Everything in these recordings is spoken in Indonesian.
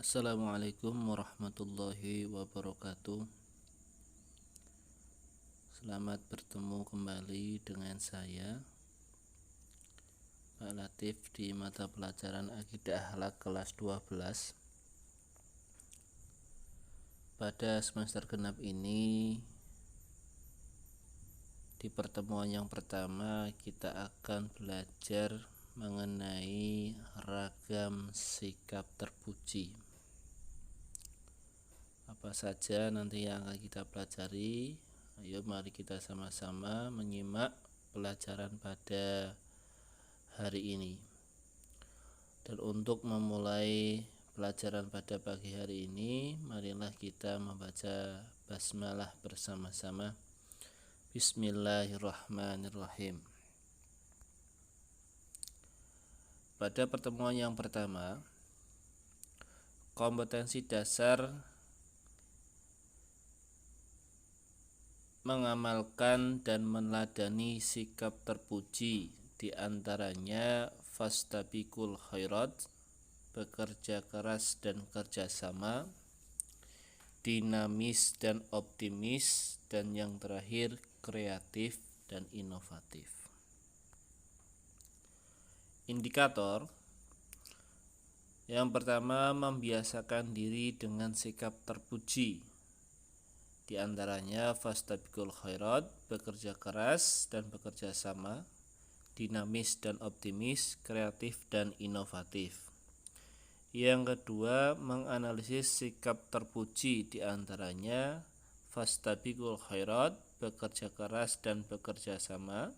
Assalamualaikum warahmatullahi wabarakatuh. Selamat bertemu kembali dengan saya Pak Latif di mata pelajaran Akidah Akhlak kelas 12. Pada semester genap ini, di pertemuan yang pertama kita akan belajar mengenai ragam sikap terpuji. Apa saja nanti yang akan kita pelajari? Ayo mari kita sama-sama menyimak pelajaran pada hari ini. Dan untuk memulai pelajaran pada pagi hari ini, marilah kita membaca basmalah bersama-sama. Bismillahirrahmanirrahim. Pada pertemuan yang pertama, kompetensi dasar mengamalkan dan meneladani sikap terpuji, di antaranya fastabiqul khairat, bekerja keras dan kerjasama, dinamis dan optimis, dan yang terakhir kreatif dan inovatif. Indikator yang pertama, membiasakan diri dengan sikap terpuji. Di antaranya fastabiqul khairat, bekerja keras dan bekerja sama, dinamis dan optimis, kreatif dan inovatif. Yang kedua, menganalisis sikap terpuji, di antaranya fastabiqul khairat, bekerja keras dan bekerja sama,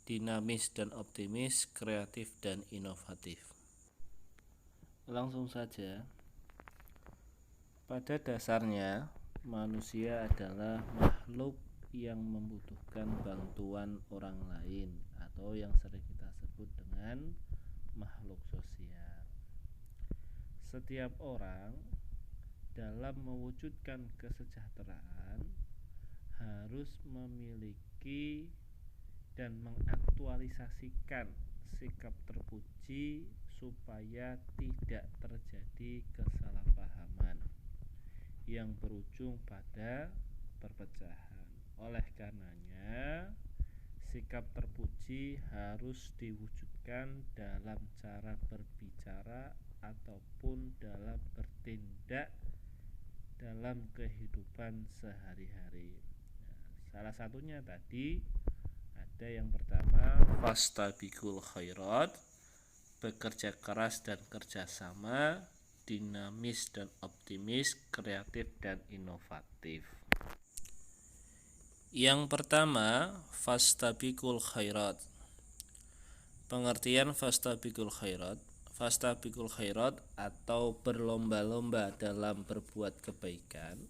dinamis dan optimis, kreatif dan inovatif. Langsung saja. Pada dasarnya, manusia adalah makhluk yang membutuhkan bantuan orang lain, atau yang sering kita sebut dengan makhluk sosial. Setiap orang dalam mewujudkan kesejahteraan harus memiliki dan mengaktualisasikan sikap terpuji supaya tidak terjadi kesalahpahaman yang berujung pada perpecahan. Oleh karenanya, sikap terpuji harus diwujudkan dalam cara berbicara ataupun dalam bertindak dalam kehidupan sehari-hari. Salah satunya tadi ada yang pertama, fastabiqul khairat, bekerja keras dan kerjasama, dinamis dan optimis, kreatif dan inovatif. Yang pertama, fastabiqul khairat. Pengertian fastabiqul khairat. Fastabiqul khairat atau berlomba-lomba dalam berbuat kebaikan,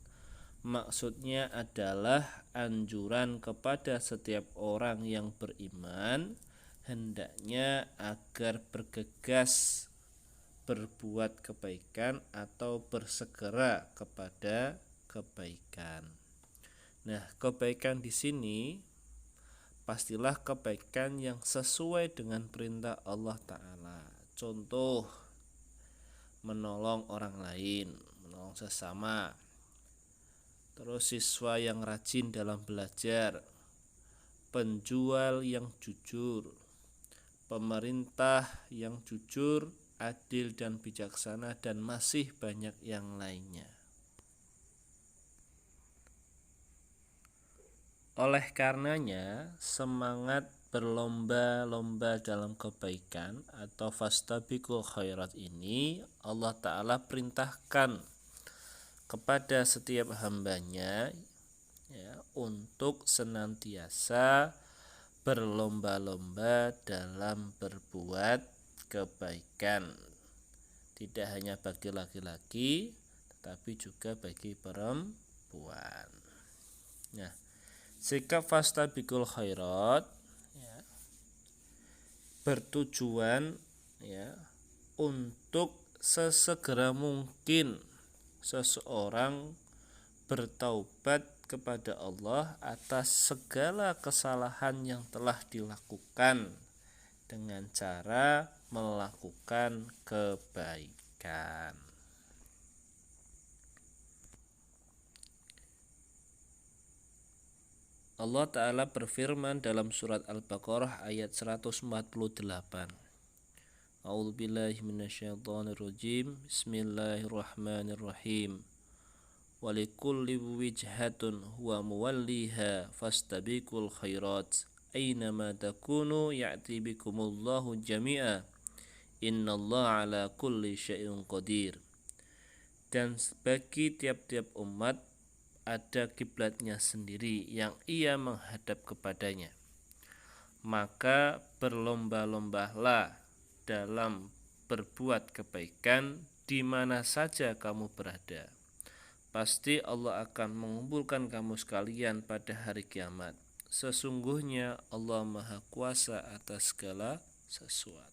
maksudnya adalah anjuran kepada setiap orang yang beriman hendaknya agar bergegas berbuat kebaikan atau bersegera kepada kebaikan. Nah, kebaikan di sini pastilah kebaikan yang sesuai dengan perintah Allah Ta'ala. Contoh, menolong orang lain, menolong sesama. Terus siswa yang rajin dalam belajar, penjual yang jujur, pemerintah yang jujur, adil dan bijaksana, dan masih banyak yang lainnya. Oleh karenanya, semangat berlomba-lomba dalam kebaikan atau fastabiqul khairat ini Allah Ta'ala perintahkan kepada setiap hambanya untuk senantiasa berlomba-lomba dalam berbuat kebaikan, tidak hanya bagi laki-laki tetapi juga bagi perempuan. Nah, sikap fastabiqul khairat bertujuan untuk sesegera mungkin seseorang bertaubat kepada Allah atas segala kesalahan yang telah dilakukan dengan cara melakukan kebaikan. Allah Ta'ala berfirman dalam surat Al-Baqarah ayat 148. A'udzubillahi minasyaitonirrajim. Bismillahirrahmanirrahim. Walikulli wijhatun huwa muwalliha fastabiqul khairat aynama takunu ya'ti bikumullahu jami'a innallaha ala kulli syai'in qadir. Dan bagi tiap-tiap umat ada kiblatnya sendiri yang ia menghadap kepadanya. Maka berlomba-lombalah dalam berbuat kebaikan di mana saja kamu berada. Pasti Allah akan mengumpulkan kamu sekalian pada hari kiamat. Sesungguhnya Allah Maha Kuasa atas segala sesuatu.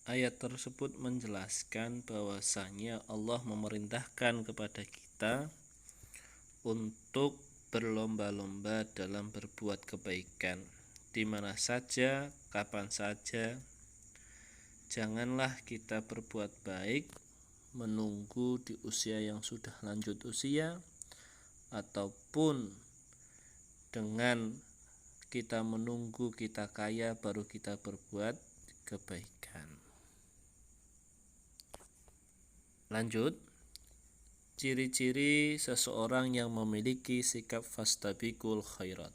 Ayat tersebut menjelaskan bahwasanya Allah memerintahkan kepada kita untuk berlomba-lomba dalam berbuat kebaikan di mana saja, kapan saja. Janganlah kita berbuat baik menunggu di usia yang sudah lanjut usia, ataupun dengan kita menunggu kita kaya baru kita berbuat kebaikan. Lanjut, ciri-ciri seseorang yang memiliki sikap fastabiqul khairat.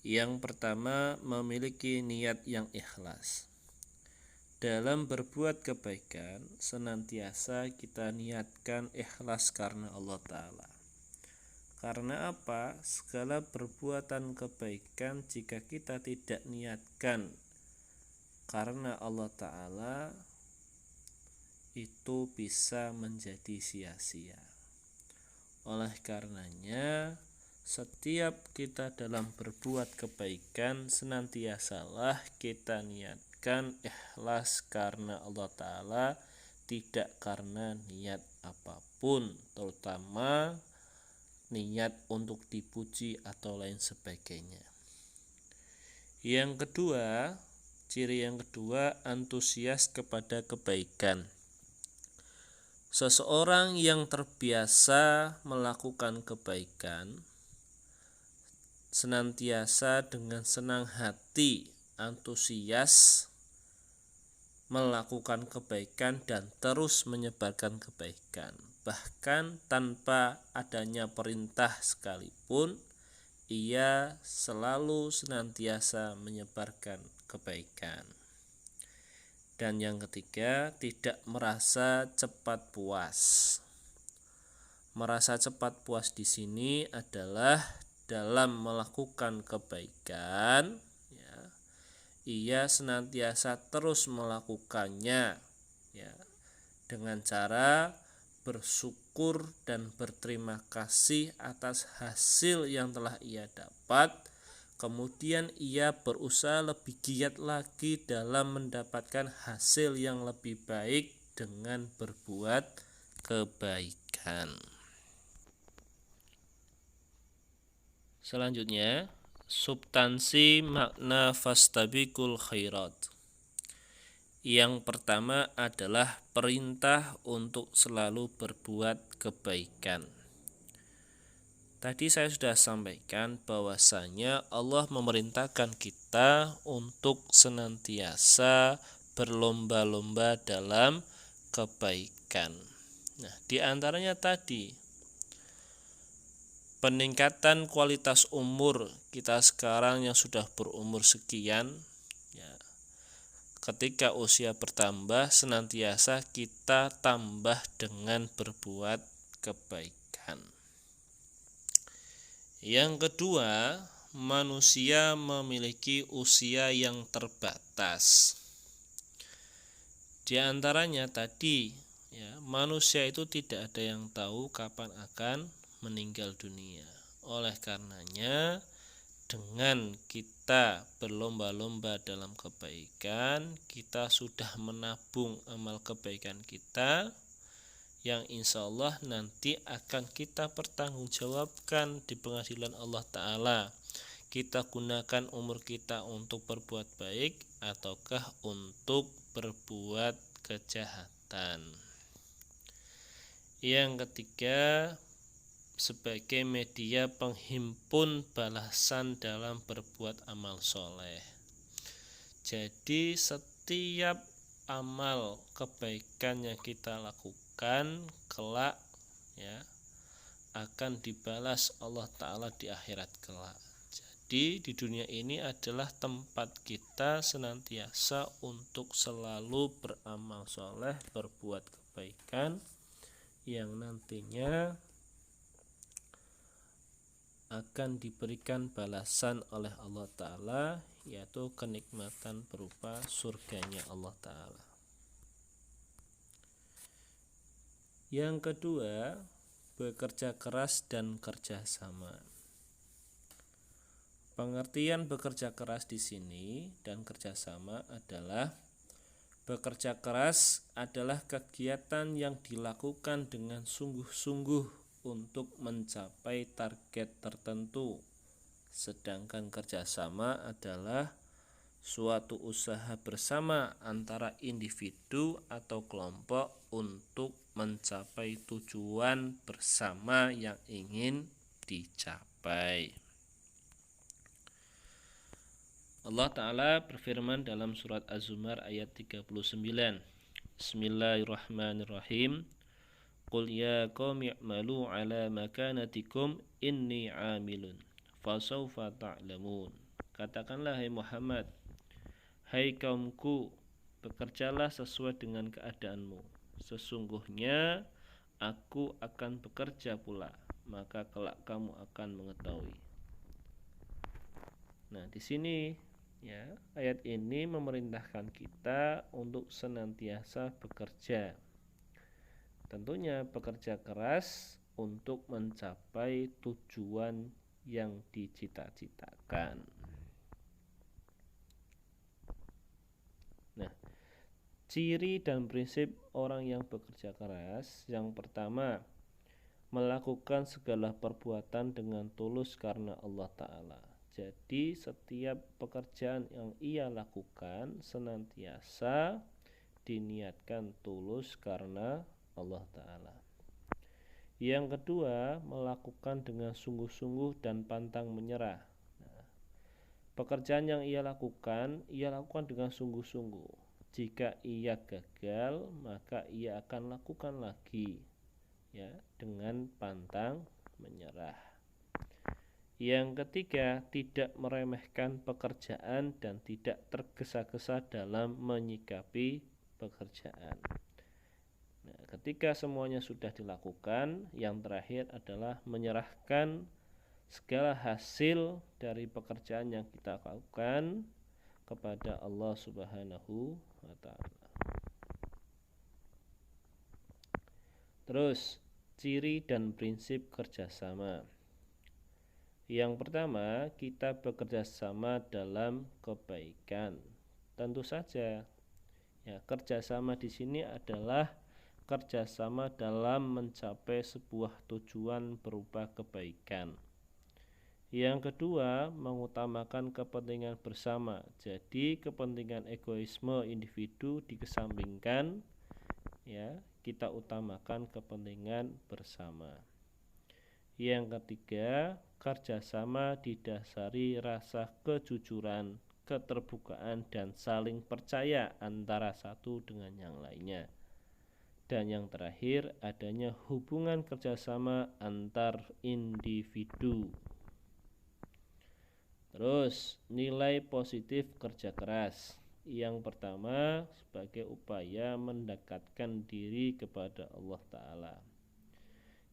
Yang pertama, memiliki niat yang ikhlas. Dalam berbuat kebaikan, senantiasa kita niatkan ikhlas karena Allah Ta'ala. Karena apa? Segala perbuatan kebaikan jika kita tidak niatkan karena Allah Ta'ala, itu bisa menjadi sia-sia. Oleh karenanya, setiap kita dalam berbuat kebaikan, senantiasalah kita niatkan ikhlas karena Allah Ta'ala, tidak karena niat apapun, terutama niat untuk dipuji atau lain sebagainya. Yang kedua, ciri yang kedua, antusias kepada kebaikan. Seseorang yang terbiasa melakukan kebaikan senantiasa dengan senang hati, antusias melakukan kebaikan dan terus menyebarkan kebaikan. Bahkan tanpa adanya perintah sekalipun, ia selalu senantiasa menyebarkan kebaikan. Dan yang ketiga, tidak merasa cepat puas. Merasa cepat puas di sini adalah dalam melakukan kebaikan, ya, ia senantiasa terus melakukannya, ya, dengan cara bersyukur dan berterima kasih atas hasil yang telah ia dapat. Kemudian ia berusaha lebih giat lagi dalam mendapatkan hasil yang lebih baik dengan berbuat kebaikan. Selanjutnya, substansi makna fastabiqul khairat. Yang pertama adalah perintah untuk selalu berbuat kebaikan. Tadi saya sudah sampaikan bahwasanya Allah memerintahkan kita untuk senantiasa berlomba-lomba dalam kebaikan. Nah, di antaranya tadi peningkatan kualitas umur kita sekarang yang sudah berumur sekian, ya, ketika usia bertambah senantiasa kita tambah dengan berbuat kebaikan. Yang kedua, manusia memiliki usia yang terbatas. Di antaranya tadi, ya, manusia itu tidak ada yang tahu kapan akan meninggal dunia. Oleh karenanya, dengan kita berlomba-lomba dalam kebaikan, kita sudah menabung amal kebaikan kita, yang insya Allah nanti akan kita pertanggungjawabkan di pengadilan Allah Ta'ala. Kita gunakan umur kita untuk berbuat baik ataukah untuk berbuat kejahatan. Yang ketiga, sebagai media penghimpun balasan dalam berbuat amal soleh. Jadi setiap amal kebaikan yang kita lakukan kelak ya akan dibalas Allah Ta'ala di akhirat kelak. Jadi di dunia ini adalah tempat kita senantiasa untuk selalu beramal soleh, berbuat kebaikan yang nantinya akan diberikan balasan oleh Allah Ta'ala, yaitu kenikmatan berupa surganya Allah Ta'ala. Yang kedua, bekerja keras dan kerjasama. Pengertian bekerja keras di sini dan kerjasama adalah bekerja keras adalah kegiatan yang dilakukan dengan sungguh-sungguh untuk mencapai target tertentu. Sedangkan kerjasama adalah suatu usaha bersama antara individu atau kelompok untuk mencapai tujuan bersama yang ingin dicapai. Allah Ta'ala berfirman dalam surat Az-Zumar ayat 39. Bismillahirrahmanirrahim. Qul ya qaumi i'malu ala makanatikum inni 'amilun fasawfa ta'lamun. Katakanlah hai Muhammad, hai kaumku, bekerjalah sesuai dengan keadaanmu. Sesungguhnya aku akan bekerja pula, maka kelak kamu akan mengetahui. Nah, di sini ya, ayat ini memerintahkan kita untuk senantiasa bekerja. Tentunya bekerja keras untuk mencapai tujuan yang dicita-citakan. Nah, ciri dan prinsip orang yang bekerja keras, yang pertama, melakukan segala perbuatan dengan tulus karena Allah Ta'ala. Jadi setiap pekerjaan yang ia lakukan senantiasa diniatkan tulus karena Allah Ta'ala. Yang kedua, melakukan dengan sungguh-sungguh dan pantang menyerah. Nah, pekerjaan yang ia lakukan dengan sungguh-sungguh. Jika ia gagal, maka ia akan lakukan lagi ya, dengan pantang menyerah. Yang ketiga, tidak meremehkan pekerjaan dan tidak tergesa-gesa dalam menyikapi pekerjaan. Nah, ketika semuanya sudah dilakukan, yang terakhir adalah menyerahkan segala hasil dari pekerjaan yang kita lakukan kepada Allah Subhanahu wa Ta'ala. Terus, ciri dan prinsip kerjasama. Yang pertama, kita bekerja sama dalam kebaikan. Tentu saja, ya, kerjasama di sini adalah kerjasama dalam mencapai sebuah tujuan berupa kebaikan. Yang kedua, mengutamakan kepentingan bersama. Jadi kepentingan egoisme individu dikesampingkan, ya, kita utamakan kepentingan bersama. Yang ketiga, kerjasama didasari rasa kejujuran, keterbukaan, dan saling percaya antara satu dengan yang lainnya. Dan yang terakhir, adanya hubungan kerjasama antar individu. Terus, nilai positif kerja keras. Yang pertama, sebagai upaya mendekatkan diri kepada Allah Ta'ala.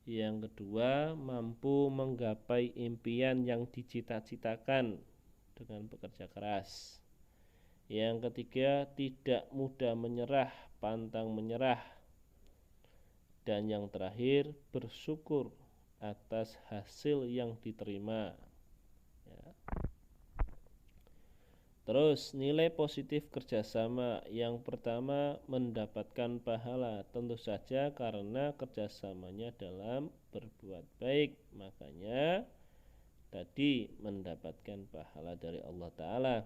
Yang kedua, mampu menggapai impian yang dicita-citakan dengan bekerja keras. Yang ketiga, tidak mudah menyerah, pantang menyerah. Dan yang terakhir, bersyukur atas hasil yang diterima. Ya. Terus, nilai positif kerjasama. Yang pertama, mendapatkan pahala. Tentu saja karena kerjasamanya dalam berbuat baik. Makanya tadi mendapatkan pahala dari Allah Ta'ala.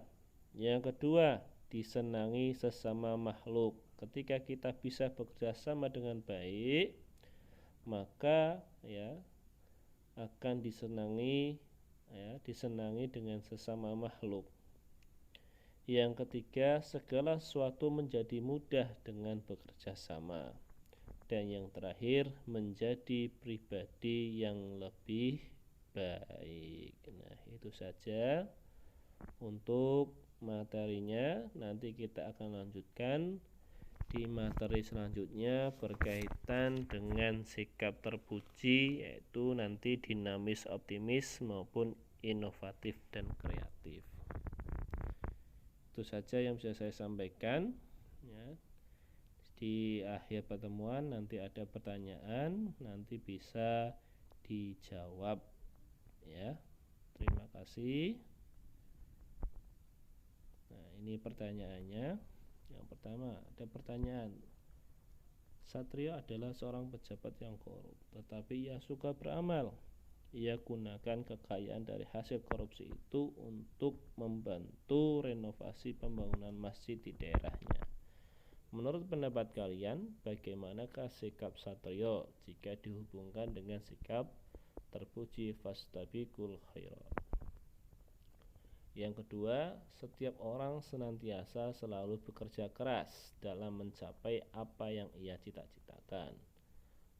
Yang kedua, disenangi sesama makhluk. Ketika kita bisa bekerjasama dengan baik, maka ya akan disenangi dengan sesama makhluk. Yang ketiga, segala sesuatu menjadi mudah dengan bekerja sama. Dan yang terakhir, menjadi pribadi yang lebih baik. Nah, itu saja untuk materinya. Nanti kita akan lanjutkan di materi selanjutnya berkaitan dengan sikap terpuji, yaitu nanti dinamis, optimis maupun inovatif dan kreatif. Itu saja yang bisa saya sampaikan ya. Di akhir pertemuan nanti ada pertanyaan, nanti bisa dijawab ya. Terima kasih. Nah, ini pertanyaannya. Yang pertama, ada pertanyaan. Satrio adalah seorang pejabat yang korup, tetapi ia suka beramal. Ia gunakan kekayaan dari hasil korupsi itu untuk membantu renovasi pembangunan masjid di daerahnya. Menurut pendapat kalian, bagaimanakah sikap Satrio jika dihubungkan dengan sikap terpuji fastabiqul khairat? Yang kedua, setiap orang senantiasa selalu bekerja keras dalam mencapai apa yang ia cita-citakan.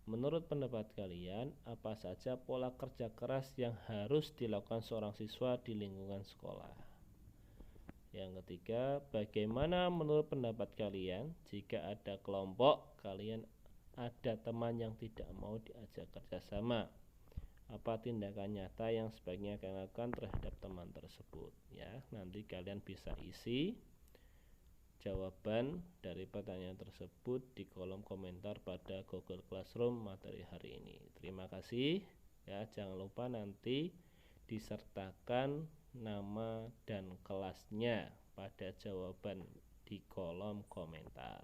Menurut pendapat kalian, apa saja pola kerja keras yang harus dilakukan seorang siswa di lingkungan sekolah? Yang ketiga, bagaimana menurut pendapat kalian jika ada kelompok kalian ada teman yang tidak mau diajak kerjasama? Apa tindakan nyata yang sebaiknya kalian lakukan terhadap teman tersebut ya. Nanti kalian bisa isi jawaban dari pertanyaan tersebut di kolom komentar pada Google Classroom materi hari ini. Terima kasih ya. Jangan lupa nanti disertakan nama dan kelasnya pada jawaban di kolom komentar.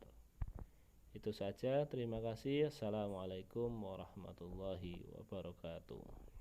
Itu saja, terima kasih. Assalamualaikum warahmatullahi wabarakatuh.